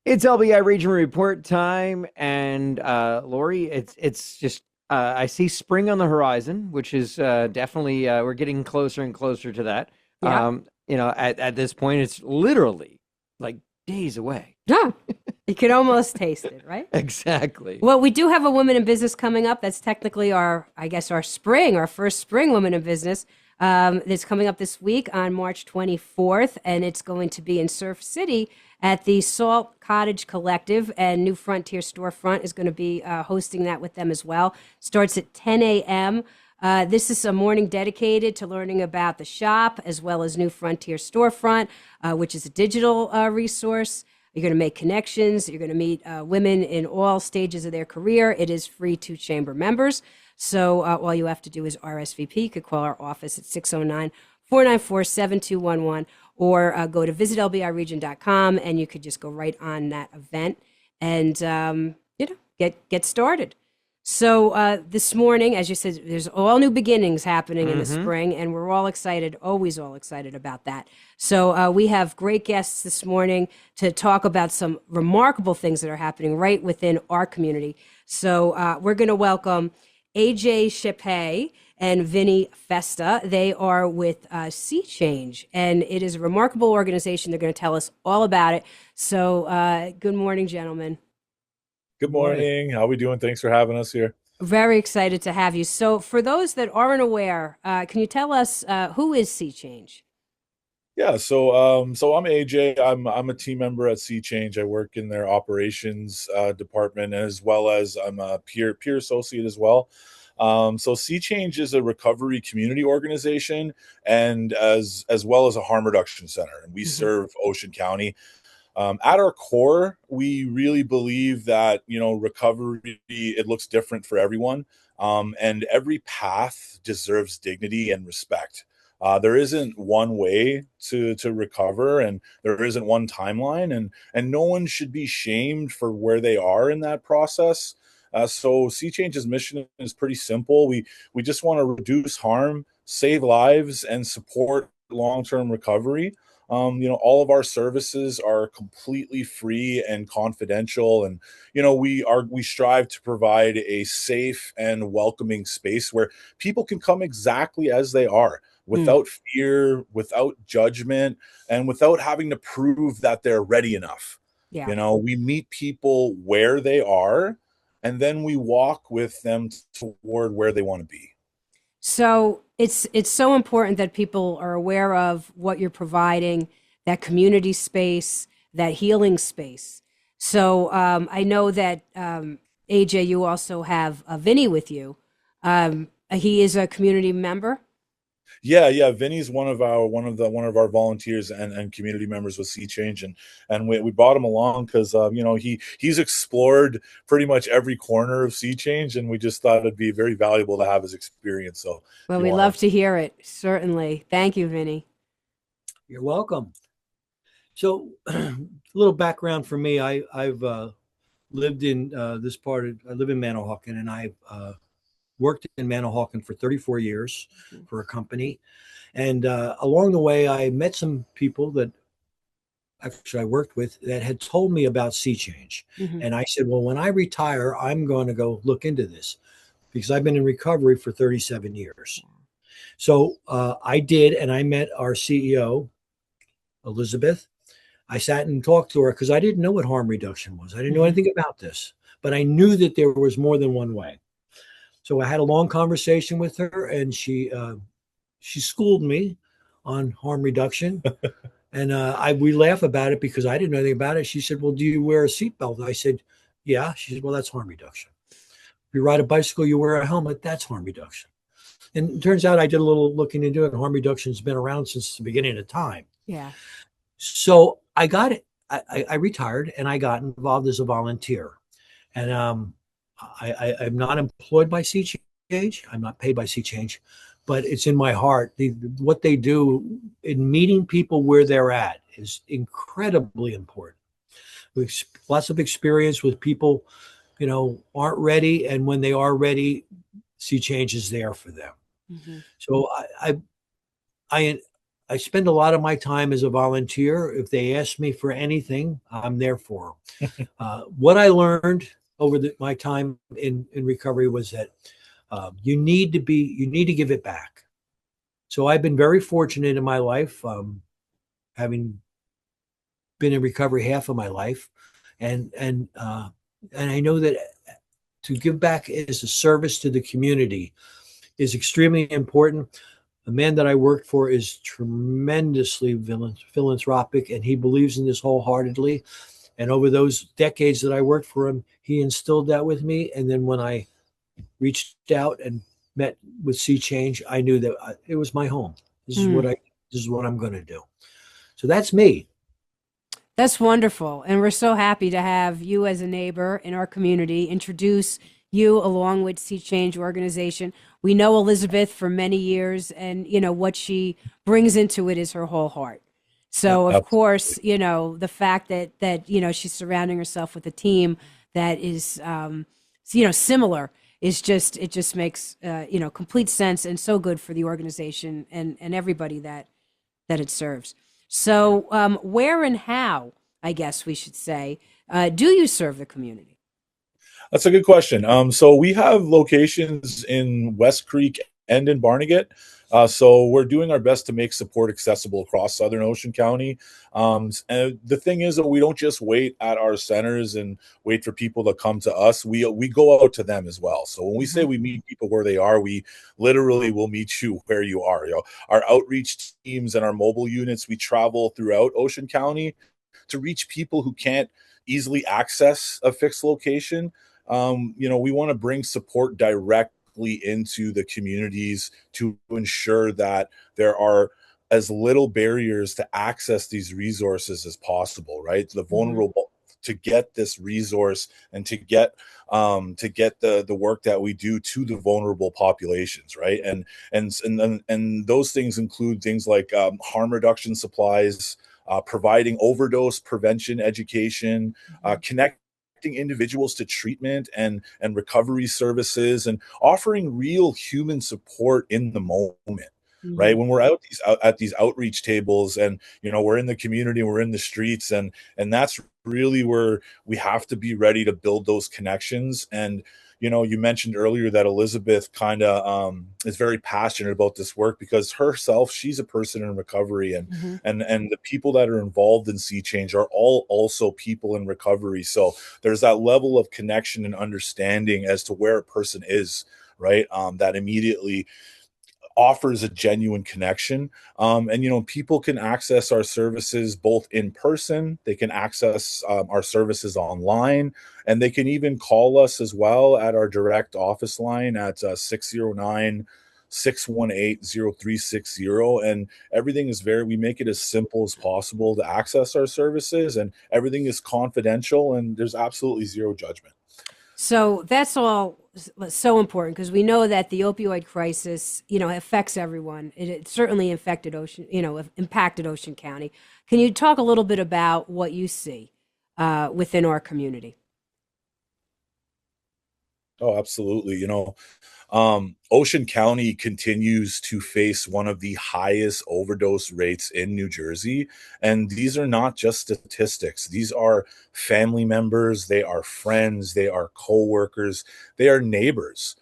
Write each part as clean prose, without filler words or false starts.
It's LBI Region Report time, and Lori, it's just I see spring on the horizon, which is definitely we're getting closer and closer to that. Yeah. At this point, it's literally like days away. Yeah. You can almost taste it, right? Exactly. Well, we do have a Woman in Business coming up. That's technically our first spring Woman in Business. That's coming up this week on March 24th, and it's going to be in Surf City at the Salt Cottage Collective, and New Frontier Storefront is going to be hosting that with them as well. Starts at 10 a.m. This is a morning dedicated to learning about the shop as well as New Frontier Storefront, which is a digital resource. You're going to make connections. You're going to meet women in all stages of their career. It is free to chamber members. So all you have to do is RSVP. You could call our office at 609-494-7211 or go to visitlbiregion.com, and you could just go right on that event and get started. So this morning, as you said, there's all new beginnings happening in the spring, and we're all excited, always all excited about that. So we have great guests this morning to talk about some remarkable things that are happening right within our community. So we're going to welcome AJ Chapais and Vinny Festa. They are with Sea Change, and it is a remarkable organization. They're going to tell us all about it. So good morning, gentlemen. Good morning. How are we doing? Thanks for having us here. Very excited to have you. So for those that aren't aware, can you tell us who is Sea Change? Yeah, so I'm AJ. I'm a team member at Sea Change. I work in their operations department, as well as I'm a peer associate as well. So Sea Change is a recovery community organization, and as well as a harm reduction center, and we serve Ocean County. At our core, we really believe that, recovery, it looks different for everyone. And every path deserves dignity and respect. There isn't one way to recover, and there isn't one timeline, and no one should be shamed for where they are in that process. So Sea Change's mission is pretty simple. We just want to reduce harm, save lives, and support long-term recovery. All of our services are completely free and confidential, and we strive to provide a safe and welcoming space where people can come exactly as they are, without fear, without judgment, and without having to prove that they're ready enough. Yeah. We meet people where they are, and then we walk with them toward where they want to be. So it's so important that people are aware of what you're providing, that community space, that healing space. So I know that AJ, you also have Vinny with you. He is a community member. Yeah. Vinny's one of our volunteers and community members with Sea Change, and we brought him along because he's explored pretty much every corner of Sea Change, and we just thought it'd be very valuable to have his experience. So, Well, we love to hear it. Certainly, thank you, Vinny. You're welcome. So, a little background for me. I've lived in this part. I live in Manahawkin, and I've worked in Manahawkin for 34 years for a company. And along the way, I met some people that actually I worked with that had told me about Sea Change. And I said, well, when I retire, I'm going to go look into this because I've been in recovery for 37 years. So I did, and I met our CEO, Elizabeth. I sat and talked to her because I didn't know what harm reduction was. I didn't know anything about this, but I knew that there was more than one way. So I had a long conversation with her, and she schooled me on harm reduction. And we laugh about it because I didn't know anything about it. She said, well, do you wear a seatbelt? I said, yeah. She said, well, that's harm reduction. If you ride a bicycle, you wear a helmet, that's harm reduction. And it turns out I did a little looking into it. Harm reduction has been around since the beginning of time. Yeah. So I got it. I retired, and I got involved as a volunteer. And I'm not employed by Sea Change. I'm not paid by Sea Change, but it's in my heart. What they do in meeting people where they're at is incredibly important. We've lots of experience with people, aren't ready, and when they are ready, Sea Change is there for them. So I I spend a lot of my time as a volunteer. If they ask me for anything, I'm there for them. What I learned over my time in recovery was that you need to give it back. So I've been very fortunate in my life, having been in recovery half of my life, and I know that to give back as a service to the community is extremely important. The man that I work for is tremendously philanthropic, and he believes in this wholeheartedly. And over those decades that I worked for him, he instilled that with me. And then when I reached out and met with Sea Change, I knew that it was my home. This is what I'm going to do. So that's me. That's wonderful. And we're so happy to have you as a neighbor in our community introduce you along with Sea Change organization. We know Elizabeth for many years, and what she brings into it is her whole heart. So of course, the fact that she's surrounding herself with a team that is similar is it just makes complete sense, and so good for the organization and everybody that it serves. So where and how, I guess we should say, do you serve the community? That's a good question. So we have locations in West Creek and in Barnegat. So we're doing our best to make support accessible across Southern Ocean County. And the thing is that we don't just wait at our centers and wait for people to come to us. We go out to them as well. So when we say we meet people where they are, we literally will meet you where you are. Our outreach teams and our mobile units, we travel throughout Ocean County to reach people who can't easily access a fixed location. We want to bring support directly into the communities to ensure that there are as little barriers to access these resources as possible, right? The vulnerable to get this resource and to get the work that we do to the vulnerable populations, right? And those things include things like harm reduction supplies, providing overdose prevention education, connecting individuals to treatment and recovery services, and offering real human support in the moment. Right, when we're at these outreach tables, and we're in the community, we're in the streets, and that's really where we have to be ready to build those connections. And you mentioned earlier that Elizabeth kind of is very passionate about this work because herself, she's a person in recovery, and the people that are involved in Sea Change are all also people in recovery. So there's that level of connection and understanding as to where a person is, right? That immediately offers a genuine connection. And people can access our services both in person, they can access our services online, and they can even call us as well at our direct office line at 609-618-0360. And everything is we make it as simple as possible to access our services, and everything is confidential, and there's absolutely zero judgment. So that's all so important, because we know that the opioid crisis, affects everyone. It certainly impacted Ocean County. Can you talk a little bit about what you see within our community? Oh, absolutely. Ocean County continues to face one of the highest overdose rates in New Jersey. And these are not just statistics. These are family members, they are friends, they are coworkers, they are neighbors.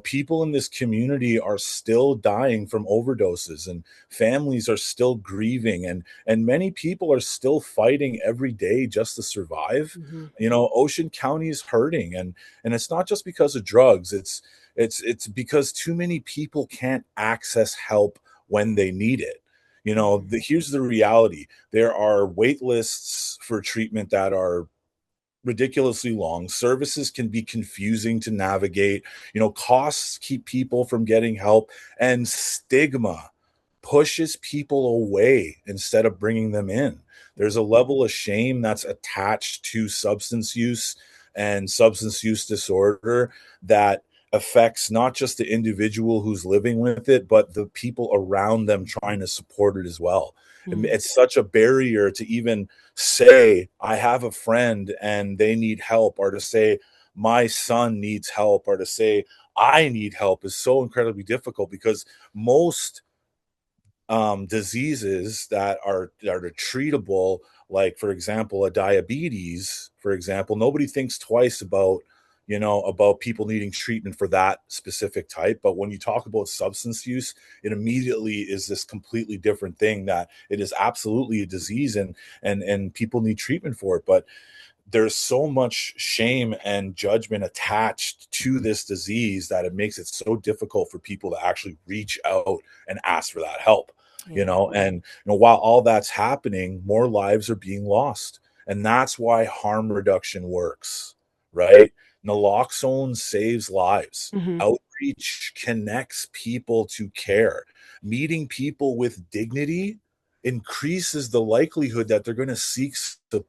People in this community are still dying from overdoses, and families are still grieving, and many people are still fighting every day just to survive. Ocean County is hurting, and it's not just because of drugs. It's because too many people can't access help when they need it. Here's the reality. There are wait lists for treatment that are ridiculously long. Services can be confusing to navigate. Costs keep people from getting help, and stigma pushes people away instead of bringing them in. There's a level of shame that's attached to substance use and substance use disorder that affects not just the individual who's living with it, but the people around them trying to support it as well. It's such a barrier to even say, I have a friend and they need help, or to say, my son needs help, or to say, I need help, is so incredibly difficult, because most diseases that are treatable, like, for example, a diabetes, for example, nobody thinks twice about, about people needing treatment for that specific type. But when you talk about substance use, it immediately is this completely different thing, that it is absolutely a disease, and people need treatment for it. But there's so much shame and judgment attached to this disease that it makes it so difficult for people to actually reach out and ask for that help. And while all that's happening, more lives are being lost, and that's why harm reduction works, right? Naloxone saves lives. Mm-hmm. Outreach connects people to care. Meeting people with dignity increases the likelihood that they're going to seek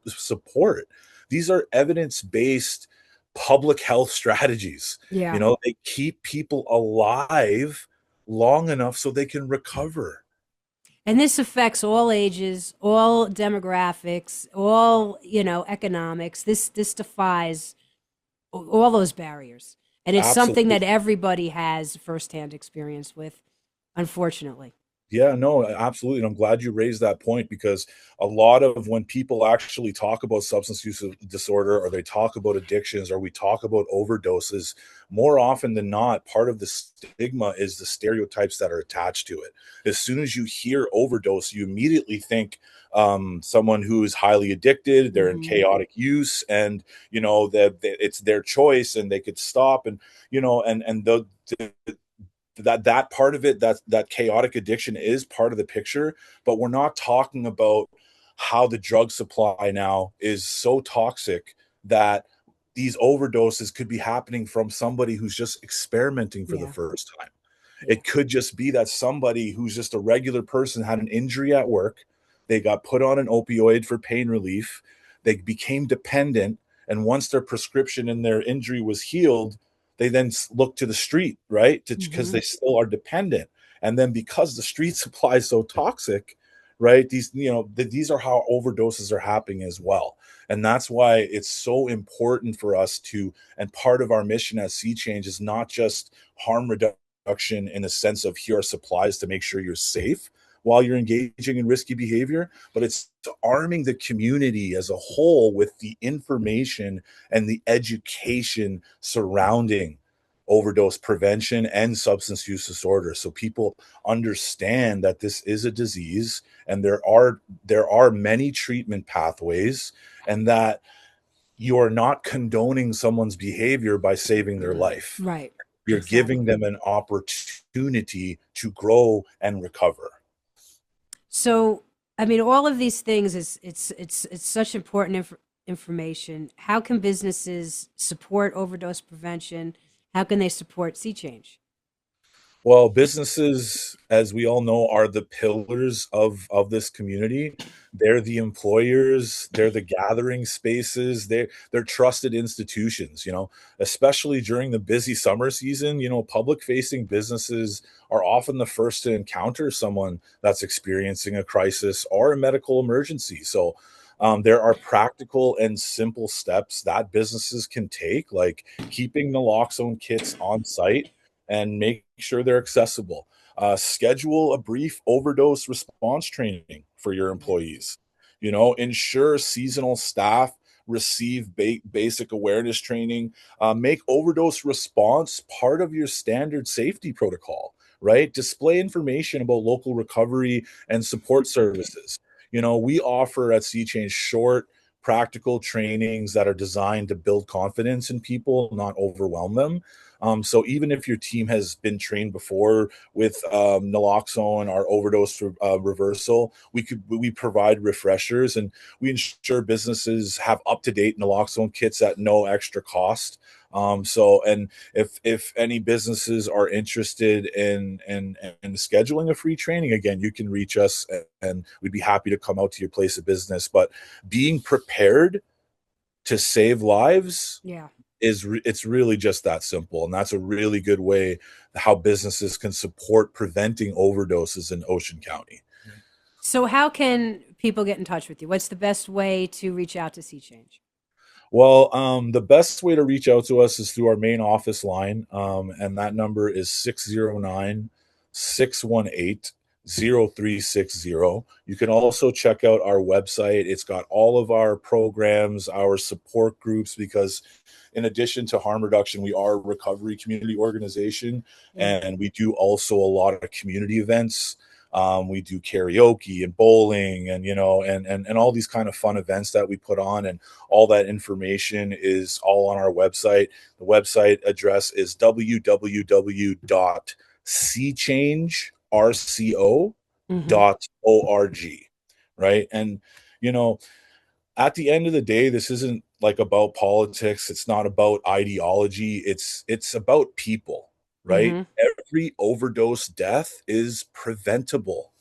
support. These are evidence-based public health strategies. Yeah. They keep people alive long enough so they can recover. And this affects all ages, all demographics, all, economics. This defies all those barriers. And it's something Absolutely. that everybody has firsthand experience with, unfortunately. Yeah, no, absolutely. And I'm glad you raised that point, because a lot of when people actually talk about substance use disorder, or they talk about addictions, or we talk about overdoses, more often than not, part of the stigma is the stereotypes that are attached to it. As soon as you hear overdose, you immediately think someone who is highly addicted, they're in chaotic use, and that it's their choice and they could stop, and that part of it, that chaotic addiction is part of the picture. But we're not talking about how the drug supply now is so toxic that these overdoses could be happening from somebody who's just experimenting for the first time. It could just be that somebody who's just a regular person had an injury at work, they got put on an opioid for pain relief, they became dependent, and once their prescription and their injury was healed, they then look to the street, right? Because they still are dependent. And then because the street supply is so toxic, right? These are how overdoses are happening as well. And that's why it's so important for us and part of our mission as Sea Change is not just harm reduction in the sense of here are supplies to make sure you're safe while you're engaging in risky behavior, but it's arming the community as a whole with the information and the education surrounding overdose prevention and substance use disorder, so people understand that this is a disease and there are many treatment pathways, and that you are not condoning someone's behavior by saving their life. Right. You're giving them an opportunity to grow and recover. So, I mean, all of these things it's such important information. How can businesses support overdose prevention? How can they support Sea Change? Well, businesses, as we all know, are the pillars of this community. They're the employers, they're the gathering spaces, they're trusted institutions, especially during the busy summer season. Public facing businesses are often the first to encounter someone that's experiencing a crisis or a medical emergency. So there are practical and simple steps that businesses can take, like keeping naloxone kits on site and make sure they're accessible. Schedule a brief overdose response training for your employees. Ensure seasonal staff receive basic awareness training. Make overdose response part of your standard safety protocol, right? Display information about local recovery and support services. We offer at Sea Change short, practical trainings that are designed to build confidence in people, not overwhelm them. So even if your team has been trained before with naloxone or overdose reversal, we provide refreshers, and we ensure businesses have up-to-date naloxone kits at no extra cost. And if any businesses are interested in scheduling a free training, again, you can reach us and we'd be happy to come out to your place of business. But being prepared to save lives it's really just that simple, and that's a really good way how businesses can support preventing overdoses in Ocean County. So how can people get in touch with you? What's the best way to reach out to Sea Change? Well, the best way to reach out to us is through our main office line, and that number is 609-618 0360. You can also check out our website. It's got all of our programs, our support groups, because in addition to harm reduction, we are a recovery community organization, and we do also a lot of community events. We do karaoke and bowling and, and all these kind of fun events that we put on, and all that information is all on our website. The website address is www.cchangerco.org. Right. And, at the end of the day, this isn't like about politics. It's not about ideology. It's about people, right? Mm-hmm. Every overdose death is preventable.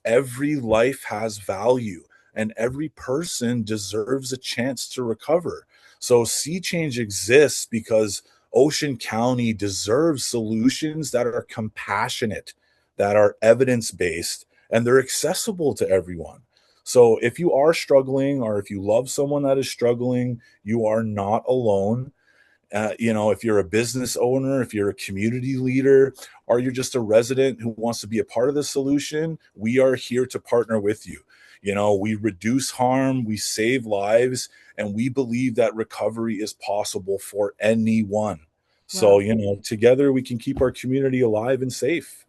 Every life has value, and every person deserves a chance to recover. So Sea Change exists because Ocean County deserves solutions that are compassionate, that are evidence-based, and they're accessible to everyone. So if you are struggling, or if you love someone that is struggling, you are not alone. If you're a business owner, if you're a community leader, or you're just a resident who wants to be a part of the solution, we are here to partner with you. We reduce harm, we save lives, and we believe that recovery is possible for anyone. So, together we can keep our community alive and safe.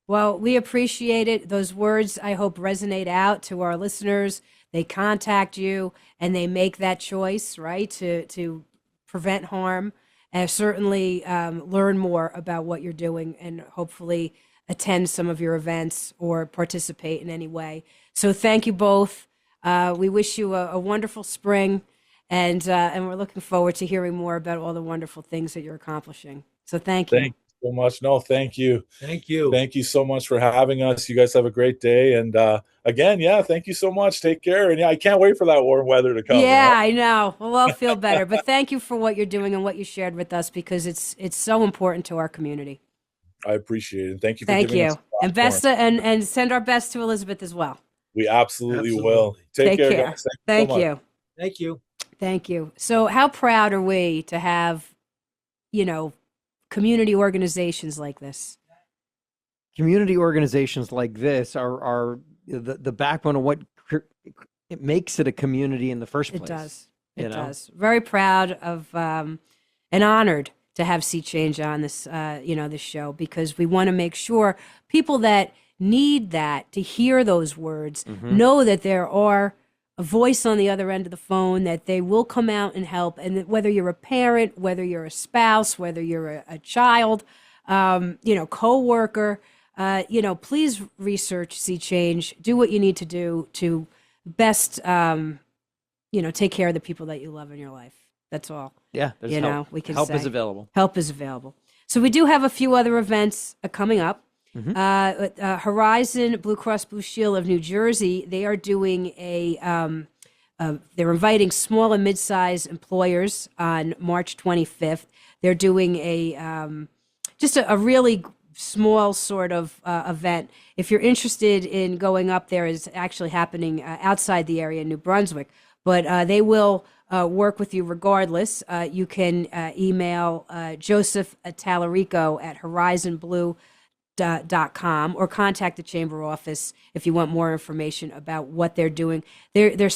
Well, we appreciate it. Those words, I hope, resonate out to our listeners. They contact you and they make that choice, right, to prevent harm, and certainly learn more about what you're doing, and hopefully attend some of your events or participate in any way. So thank you both. We wish you a wonderful spring, and we're looking forward to hearing more about all the wonderful things that you're accomplishing. So thank you. Thank you so much. No, thank you. Thank you. Thank you so much for having us. You guys have a great day. And again, thank you so much. Take care. And I can't wait for that warm weather to come. Yeah, I know. We'll all feel better. But thank you for what you're doing and what you shared with us, because it's so important to our community. I appreciate it. Thank you for giving us a platform. And Festa, and send our best to Elizabeth as well. We absolutely will. Take care. Guys. Thank you. Thank you. Thank you. So how proud are we to have, community organizations like this? Community organizations like this are the backbone of what it makes it a community in the first place. It does. It does. Very proud of and honored to have Sea Change on this, this show, because we want to make sure people that need that, to hear those words, know that there are a voice on the other end of the phone, that they will come out and help. And that whether you're a parent, whether you're a spouse, whether you're a child, co-worker, please research Sea Change, do what you need to do to best, take care of the people that you love in your life. That's all. Yeah. There's help. We can help say. is available. Help is available. So we do have a few other events coming up. Horizon Blue Cross Blue Shield of New Jersey, they are doing they're inviting small and mid-sized employers on March 25th. They're doing just a really small sort of event. If you're interested in going up there, it's actually happening outside the area in New Brunswick, but they will work with you regardless. You can email Joseph Talarico at horizonblue.com or contact the chamber office if you want more information about what they're doing. They're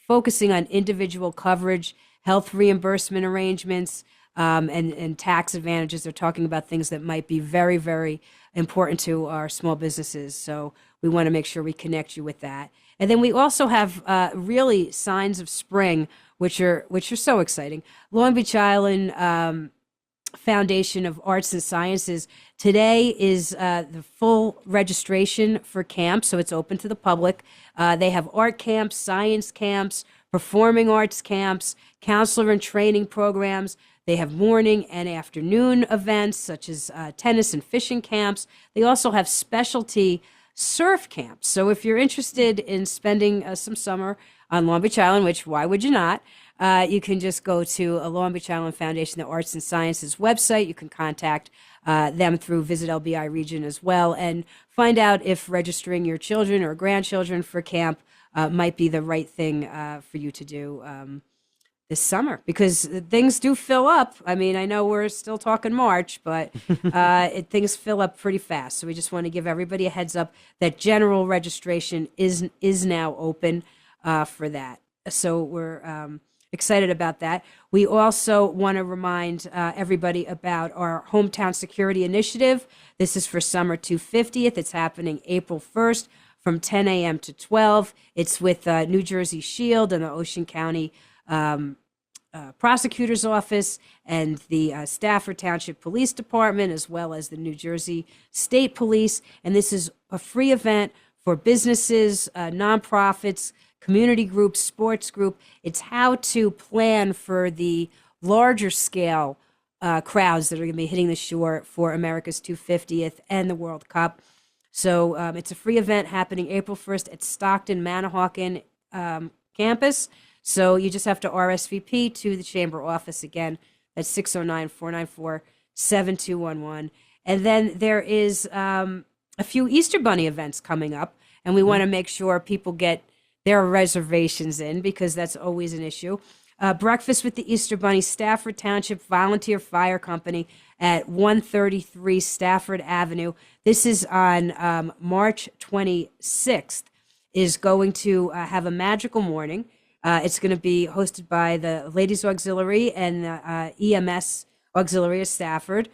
focusing on individual coverage, health reimbursement arrangements, and tax advantages. They're talking about things that might be very, very important to our small businesses. So we want to make sure we connect you with that. And then we also have really signs of spring, which are so exciting. Long Beach Island Foundation of Arts and Sciences. Today is the full registration for camp, so it's open to the public. They have art camps, science camps, performing arts camps, counselor and training programs. They have morning and afternoon events such as tennis and fishing camps. They also have specialty surf camps. So if you're interested in spending some summer on Long Beach Island, which why would you not? You can just go to a Long Beach Island Foundation, the Arts and Sciences website. You can contact them through Visit LBI Region as well, and find out if registering your children or grandchildren for camp might be the right thing for you to do. this summer, because things do fill up. I mean, I know we're still talking March, but things fill up pretty fast. So we just want to give everybody a heads up that general registration is now open for that. So we're excited about that. We also want to remind everybody about our Hometown Security Initiative. This is for Summer 250th. It's happening April 1st from 10 a.m. to 12. It's with New Jersey Shield and the Ocean County Prosecutor's Office and the Stafford Township Police Department, as well as the New Jersey State Police. And this is a free event for businesses, nonprofits, community groups, sports group. It's how to plan for the larger scale crowds that are going to be hitting the shore for America's 250th and the World Cup. So it's a free event happening April 1st at Stockton Manahawkin campus. So you just have to RSVP to the chamber office. Again, that's 609-494-7211. And then there is a few Easter Bunny events coming up, and we want to make sure people get their reservations in, because that's always an issue. Breakfast with the Easter Bunny, Stafford Township Volunteer Fire Company at 133 Stafford Avenue. This is on March 26th, is going to have a magical morning. It's going to be hosted by the Ladies Auxiliary and EMS Auxiliary of Stafford.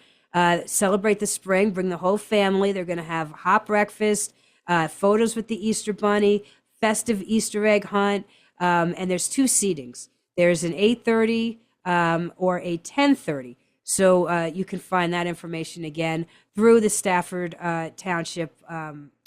Celebrate the spring, bring the whole family. They're going to have hot breakfast, photos with the Easter Bunny, festive Easter egg hunt, and there's two seatings. There's an 8:30 or a 10:30. So you can find that information again through the Stafford Township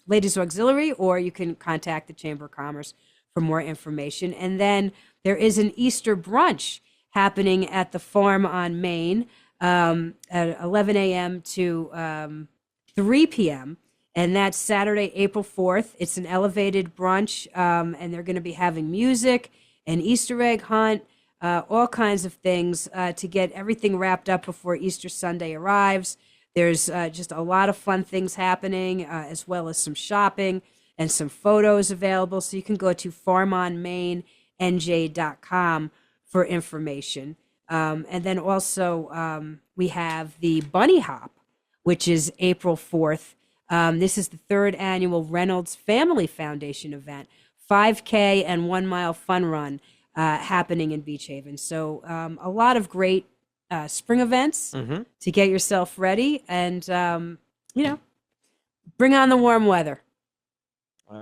Ladies Auxiliary, or you can contact the Chamber of Commerce for more information. And then there is an Easter brunch happening at the farm on Main at 11 a.m. to 3 p.m. And that's Saturday, April 4th. It's an elevated brunch, and they're going to be having music, an Easter egg hunt, all kinds of things to get everything wrapped up before Easter Sunday arrives. There's just a lot of fun things happening, as well as some shopping and some photos available. So you can go to farmonmainNJ.com for information. And then also we have the Bunny Hop, which is April 4th. This is the third annual Reynolds Family Foundation event, 5K and 1 mile fun run happening in Beach Haven. So a lot of great spring events to get yourself ready, and, bring on the warm weather.